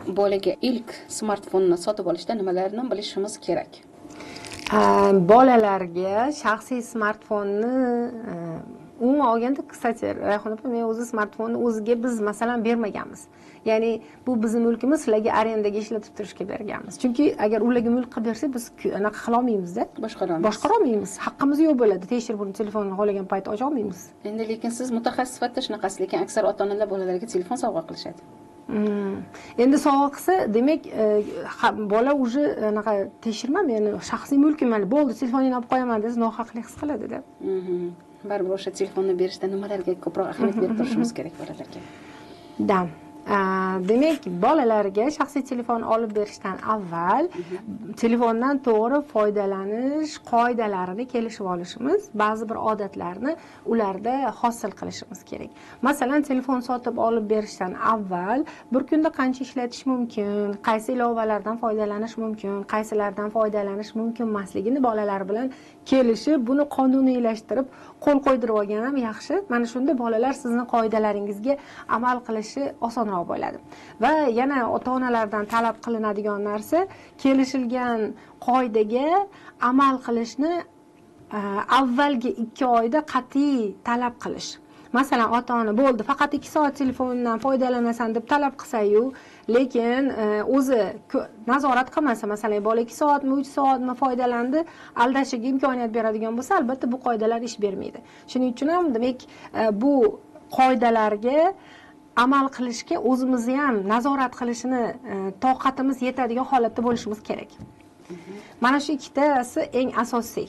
bolaga ilk smartfonni sotib olishda nimalarni bilishimiz kerak? Bolalarga shaxsiy smartfonni umuman olganda, kстати, Rayhon opa, men o'zi smartfonni o'ziga biz masalan bermaganmiz. Ya'ni bu bizning mulkimiz, sizlarga arendaga ishlatib turishga berganmiz. Chunki agar ularga mulk qilib bersak, biz anaqa qila olmaymiz-da. Boshqara olmaymiz. Haqqimiz yo'q bo'ladi. Tekshirib buni telefonni xohlagan payt ocha olmaymiz. Endi lekin siz mutaxassis sifatida shunaqasi, lekin aksar ota-onalar bolalarga telefon sovg'a qilishadi. Endi sovg'a qilsa, demak, bola уже anaqa tekshirmam, ya'ni shaxsiy mulkim, mana bo'ldi, telefoningni olib qo'yaman desa, nohaqlik his qiladi-da. Baribir o'sha telefonni berishda nimalarga ko'proq ahamiyat berib turishimiz kerak bolalarga? Demak, bolalarga shaxsiy telefon olib berishdan avval telefondan to'g'ri foydalanish qoidalarini kelishib olishimiz, ba'zi bir odatlarni ularda hosil qilishimiz kerak. Masalan, telefon sotib olib berishdan avval bir kunda qancha ishlatish mumkin, qaysi ilovalardan foydalanish mumkin, qaysilardan foydalanish mumkin emasligini bolalar bilan kelishib, buni qonuniylashtirib, qo'l qo'ydirib olgan ham yaxshi. Mana shunda bolalar sizning qoidalaringizga amal qilishi osonroq bo'ladi. Va yana ota-onalardan talab qilinadigan narsa, kelishilgan qoidaga amal qilishni avvalgi 2 oyda qat'iy talab qilish. Masalan, ota-ona bo'ldi, faqat 2 soat telefondan foydalanasan deb talab qilsa-yu, lekin o'zi nazorat qilmasa, masalan, bola 2 soatmi, 3 soatmi foydalandi, aldashiga imkoniyat beradigan bo'lsa, albatta bu qoidalar ish bermaydi. Shuning uchun ham demak, bu qoidalarga amal qilishga o'zimizni ham nazorat qilishini toqatimiz yetadigan holatda bo'lishimiz kerak. Mana shu ikkitasi eng asosiy.